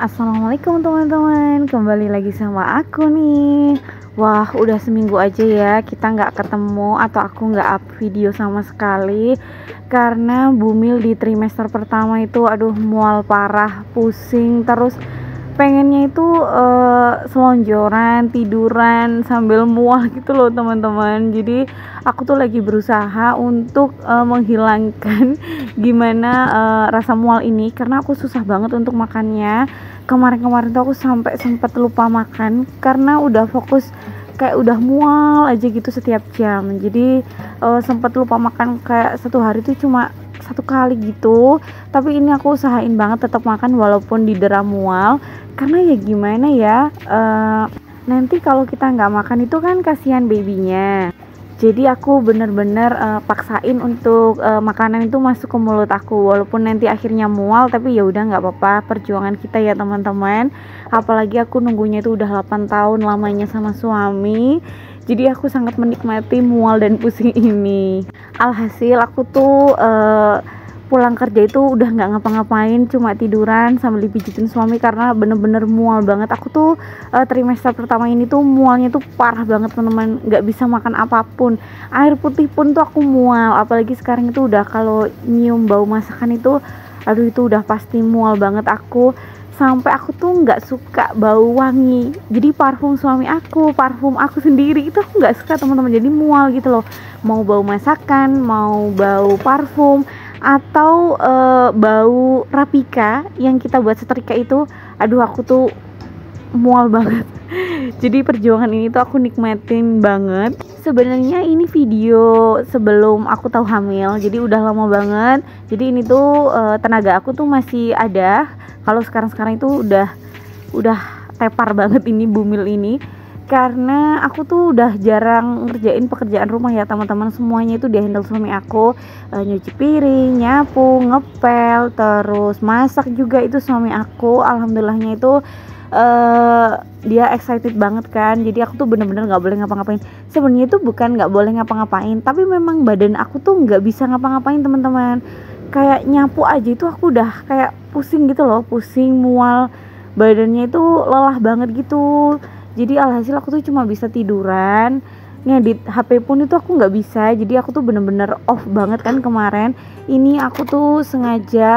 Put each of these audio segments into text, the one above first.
Assalamualaikum teman-teman, kembali lagi sama aku nih. Wah, udah seminggu aja ya kita nggak ketemu atau aku nggak up video sama sekali. Karena Bumil di trimester pertama itu aduh mual parah, pusing, terus pengennya itu selonjoran, tiduran sambil mual gitu loh teman-teman. Jadi aku tuh lagi berusaha untuk menghilangkan gimana rasa mual ini, karena aku susah banget untuk makannya. Kemarin-kemarin tuh aku sampai sempat lupa makan karena udah fokus kayak udah mual aja gitu setiap jam. Jadi sempat lupa makan kayak satu hari tuh cuma satu kali gitu, tapi ini aku usahain banget tetap makan walaupun didera mual, karena ya gimana ya, nanti kalau kita nggak makan itu kan kasihan babynya. Jadi aku bener-bener paksain untuk makanan itu masuk ke mulut aku, walaupun nanti akhirnya mual, tapi ya udah nggak apa-apa, perjuangan kita ya teman-teman. Apalagi aku nunggunya itu udah 8 tahun lamanya sama suami. Jadi aku sangat menikmati mual dan pusing ini. Alhasil aku tuh pulang kerja itu udah nggak ngapa-ngapain, cuma tiduran sambil dipijitin suami karena bener-bener mual banget. Aku tuh trimester pertama ini tuh mualnya tuh parah banget teman-teman, nggak bisa makan apapun, air putih pun tuh aku mual. Apalagi sekarang itu udah kalau nyium bau masakan itu, aduh itu udah pasti mual banget aku. Sampai aku tuh nggak suka bau wangi, jadi parfum suami aku, parfum aku sendiri itu aku nggak suka teman-teman, jadi mual gitu loh. Mau bau masakan, mau bau parfum, atau bau rapika yang kita buat setrika itu, aduh aku tuh mual banget. Jadi perjuangan ini tuh aku nikmatin banget. Sebenarnya ini video sebelum aku tahu hamil, jadi udah lama banget. Jadi ini tuh tenaga aku tuh masih ada. Kalau sekarang itu udah tepar banget ini Bumil ini, karena aku tuh udah jarang ngerjain pekerjaan rumah ya teman-teman. Semuanya itu dihandle suami aku, nyuci piring, nyapu, ngepel, terus masak juga itu suami aku. Alhamdulillahnya itu dia excited banget kan. Jadi aku tuh bener-bener nggak boleh ngapa-ngapain. Sebenarnya itu bukan nggak boleh ngapa-ngapain, tapi memang badan aku tuh nggak bisa ngapa-ngapain teman-teman. Kayak nyapu aja itu aku udah kayak pusing gitu loh, pusing, mual, badannya itu lelah banget gitu. Jadi alhasil aku tuh cuma bisa tiduran, ngedit HP pun itu aku nggak bisa. Jadi aku tuh bener-bener off banget kan kemarin. Ini aku tuh sengaja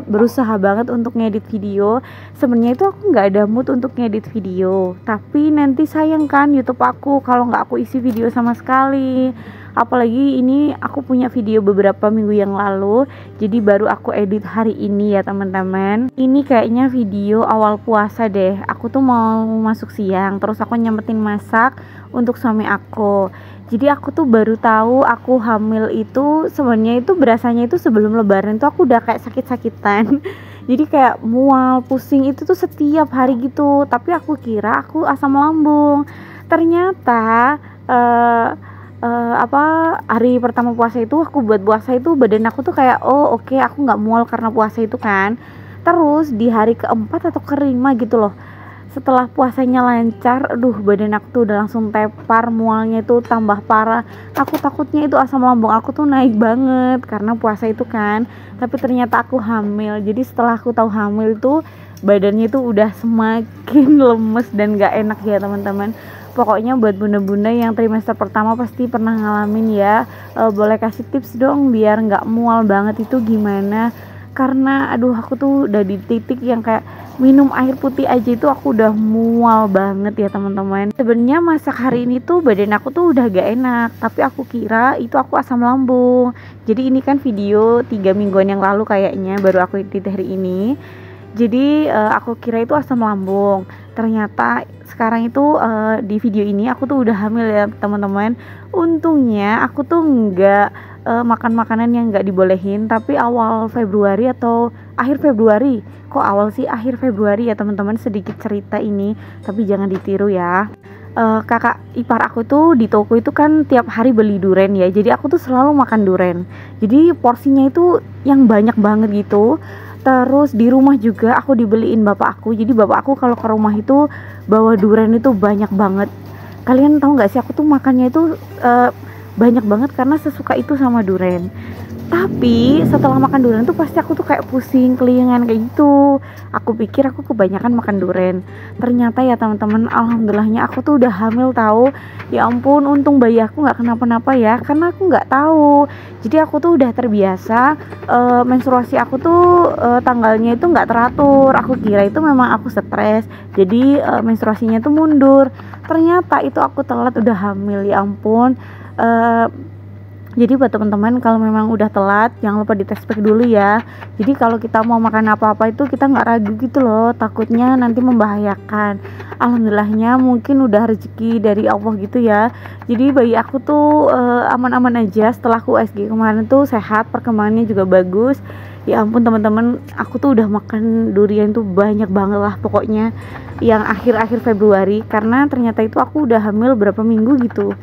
berusaha banget untuk ngedit video. Sebenarnya itu aku nggak ada mood untuk ngedit video, tapi nanti sayang kan YouTube aku kalau nggak aku isi video sama sekali. Apalagi ini aku punya video beberapa minggu yang lalu, jadi baru aku edit hari ini ya teman-teman. Ini kayaknya video awal puasa deh. Aku tuh mau masuk siang, terus aku nyempetin masak untuk suami aku. Jadi aku tuh baru tahu aku hamil itu sebenarnya itu berasanya itu sebelum lebaran tuh aku udah kayak sakit-sakitan. Jadi kayak mual, pusing itu tuh setiap hari gitu. Tapi aku kira aku asam lambung. Ternyata hari pertama puasa itu aku buat puasa itu badan aku tuh kayak oke, aku nggak mual karena puasa itu kan. Terus di hari keempat atau kelima gitu loh, setelah puasanya lancar, aduh badan aku tuh udah langsung tepar, mualnya itu tambah parah. Aku takutnya itu asam lambung aku tuh naik banget karena puasa itu kan. Tapi ternyata aku hamil. Jadi setelah aku tahu hamil itu badannya itu udah semakin lemes dan gak enak ya teman-teman. Pokoknya buat bunda-bunda yang trimester pertama pasti pernah ngalamin ya. Boleh kasih tips dong biar nggak mual banget itu gimana? Karena aduh aku tuh udah di titik yang kayak minum air putih aja itu aku udah mual banget ya teman-teman. Sebenarnya masak hari ini tuh badan aku tuh udah gak enak, tapi aku kira itu aku asam lambung. Jadi ini kan video 3 mingguan yang lalu kayaknya baru aku edit hari ini. Jadi aku kira itu asam lambung. Ternyata sekarang itu di video ini aku tuh udah hamil ya teman-teman. Untungnya aku tuh nggak makan makanan yang nggak dibolehin, tapi awal Februari atau akhir Februari, kok awal sih, akhir Februari ya teman-teman. Sedikit cerita ini, tapi jangan ditiru ya. Kakak ipar aku tuh di toko itu kan tiap hari beli duren ya, jadi aku tuh selalu makan duren. Jadi porsinya itu yang banyak banget gitu. Terus di rumah juga aku dibeliin bapak aku. Jadi bapak aku kalau ke rumah itu bawa duren itu banyak banget. Kalian tahu nggak sih, aku tuh makannya itu banyak banget karena sesuka itu sama duren. Tapi setelah makan durian tuh pasti aku tuh kayak pusing, kelingan kayak gitu. Aku pikir aku kebanyakan makan durian. Ternyata ya teman-teman, alhamdulillahnya aku tuh udah hamil tahu. Ya ampun, untung bayi aku nggak kenapa-napa ya, karena aku nggak tahu. Jadi aku tuh udah terbiasa menstruasi aku tuh tanggalnya itu nggak teratur. Aku kira itu memang aku stres. Jadi menstruasinya tuh mundur. Ternyata itu aku telat udah hamil, ya ampun. Eh, Jadi buat teman-teman kalau memang udah telat jangan lupa dites pack dulu ya. Jadi kalau kita mau makan apa-apa itu kita nggak ragu gitu loh, takutnya nanti membahayakan. Alhamdulillahnya mungkin udah rezeki dari Allah gitu ya. Jadi bayi aku tuh aman-aman aja setelah aku USG kemarin tuh sehat, perkembangannya juga bagus. Ya ampun teman-teman, aku tuh udah makan durian tuh banyak banget lah pokoknya yang akhir-akhir Februari, karena ternyata itu aku udah hamil berapa minggu gitu,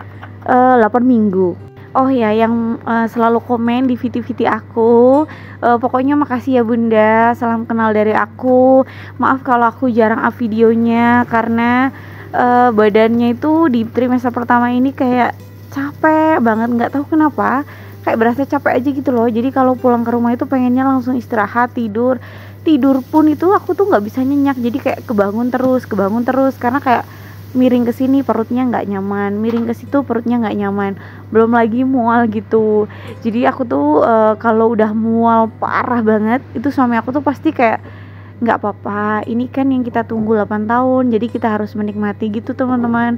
8 minggu. Oh ya, yang selalu komen di VT-VT aku, pokoknya makasih ya Bunda, salam kenal dari aku. Maaf kalau aku jarang up videonya karena badannya itu di trimester pertama ini kayak capek banget, nggak tahu kenapa, kayak berasa capek aja gitu loh. Jadi kalau pulang ke rumah itu pengennya langsung istirahat, tidur pun itu aku tuh nggak bisa nyenyak, jadi kayak kebangun terus karena kayak miring ke sini perutnya nggak nyaman, miring ke situ perutnya nggak nyaman, belum lagi mual gitu. Jadi aku tuh kalau udah mual parah banget itu suami aku tuh pasti kayak nggak apa-apa, ini kan yang kita tunggu 8 tahun, jadi kita harus menikmati gitu teman-teman.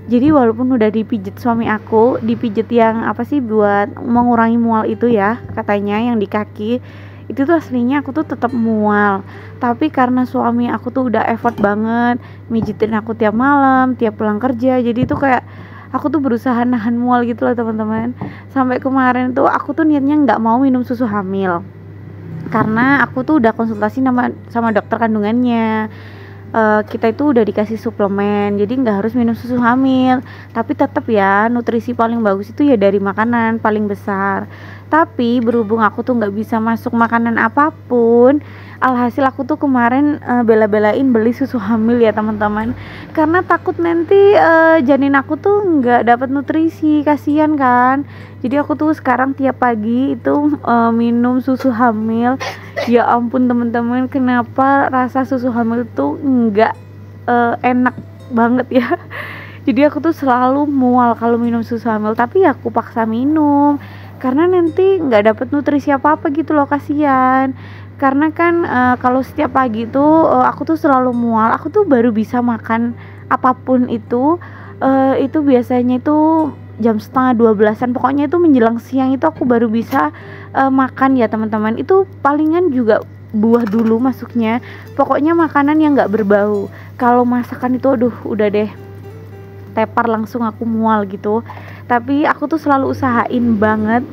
Jadi walaupun udah dipijet suami aku, dipijet yang apa sih buat mengurangi mual itu ya katanya, yang di kaki itu tuh aslinya aku tuh tetap mual, tapi karena suami aku tuh udah effort banget mijitin aku tiap malam tiap pulang kerja, jadi itu kayak aku tuh berusaha nahan mual gitu loh teman-teman. Sampai kemarin tuh aku tuh niatnya nggak mau minum susu hamil karena aku tuh udah konsultasi sama dokter kandungannya. Kita itu udah dikasih suplemen, jadi nggak harus minum susu hamil, tapi tetap ya nutrisi paling bagus itu ya dari makanan paling besar. Tapi berhubung aku tuh nggak bisa masuk makanan apapun, alhasil aku tuh kemarin bela-belain beli susu hamil ya teman-teman, karena takut nanti janin aku tuh nggak dapat nutrisi, kasihan kan. Jadi aku tuh sekarang tiap pagi itu minum susu hamil. Ya ampun teman-teman, kenapa rasa susu hamil tuh nggak enak banget ya. Jadi aku tuh selalu mual kalau minum susu hamil, tapi ya aku paksa minum karena nanti nggak dapet nutrisi apa-apa gitu loh, kasihan. Karena kan kalau setiap pagi tuh aku tuh selalu mual, aku tuh baru bisa makan apapun itu biasanya itu jam setengah 12-an, pokoknya itu menjelang siang itu aku baru bisa makan ya teman-teman. Itu palingan juga buah dulu masuknya, pokoknya makanan yang nggak berbau. Kalau masakan itu aduh udah deh tepar langsung aku mual gitu. Tapi aku tuh selalu usahain banget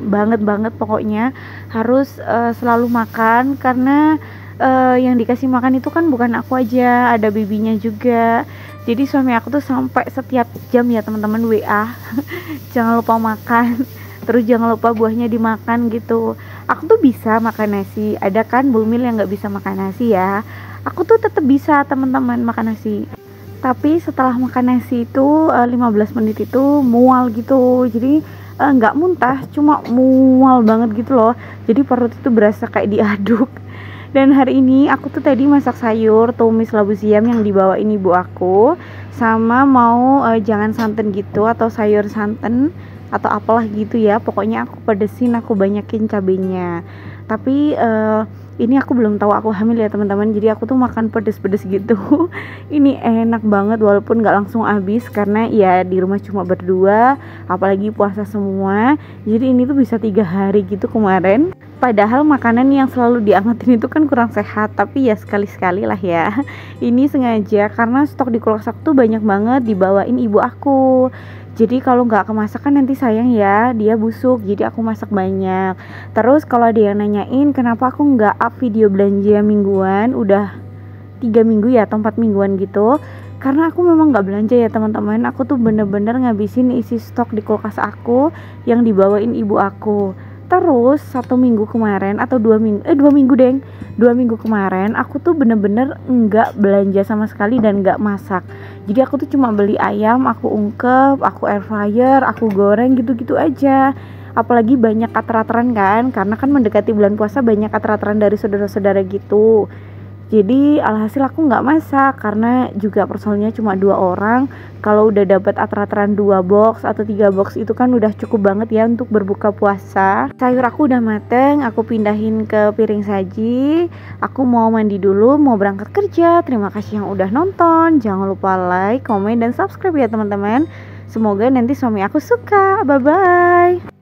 pokoknya harus selalu makan, karena yang dikasih makan itu kan bukan aku aja, ada bibinya juga. Jadi suami aku tuh sampai setiap jam ya teman-teman WA jangan lupa makan, terus jangan lupa buahnya dimakan gitu. Aku tuh bisa makan nasi, ada kan Bumil yang nggak bisa makan nasi ya, aku tuh tetap bisa teman-teman makan nasi. Tapi setelah makan nasi itu 15 menit itu mual gitu. Jadi nggak muntah, cuma mual banget gitu loh. Jadi perut itu berasa kayak diaduk. Dan hari ini aku tuh tadi masak sayur tumis labu siam yang dibawain ibu aku, sama mau jangan santan gitu atau sayur santan atau apalah gitu ya. Pokoknya aku pedesin, aku banyakin cabenya. Tapi ini aku belum tahu aku hamil ya teman-teman, jadi aku tuh makan pedes-pedes gitu. Ini enak banget walaupun nggak langsung habis karena ya di rumah cuma berdua, apalagi puasa semua, jadi ini tuh bisa 3 hari gitu kemarin. Padahal makanan yang selalu diangetin itu kan kurang sehat, tapi ya sekali-sekali lah ya. Ini sengaja karena stok di kulkas aku tuh banyak banget dibawain ibu aku. Jadi kalau nggak kemasakan nanti sayang ya, dia busuk, jadi aku masak banyak. Terus kalau ada yang nanyain kenapa aku nggak up video belanja mingguan, udah 3 minggu ya atau 4 mingguan gitu, karena aku memang nggak belanja ya teman-teman. Aku tuh bener-bener ngabisin isi stok di kulkas aku yang dibawain ibu aku. Terus 1 minggu kemarin atau 2 minggu 2 minggu kemarin aku tuh bener-bener nggak belanja sama sekali dan nggak masak. Jadi aku tuh cuma beli ayam, aku ungkep, aku air fryer, aku goreng gitu-gitu aja. apalagi banyak atar-ataran kan, karena kan mendekati bulan puasa banyak atar-ataran dari saudara-saudara gitu. Jadi alhasil aku nggak masak karena juga personilnya cuma 2 orang. Kalau udah dapat atar-ataran 2 box atau 3 box itu kan udah cukup banget ya untuk berbuka puasa. Sayur aku udah mateng, aku pindahin ke piring saji. Aku mau mandi dulu, mau berangkat kerja. Terima kasih yang udah nonton. Jangan lupa like, komen, dan subscribe ya teman-teman. Semoga nanti suami aku suka. Bye bye.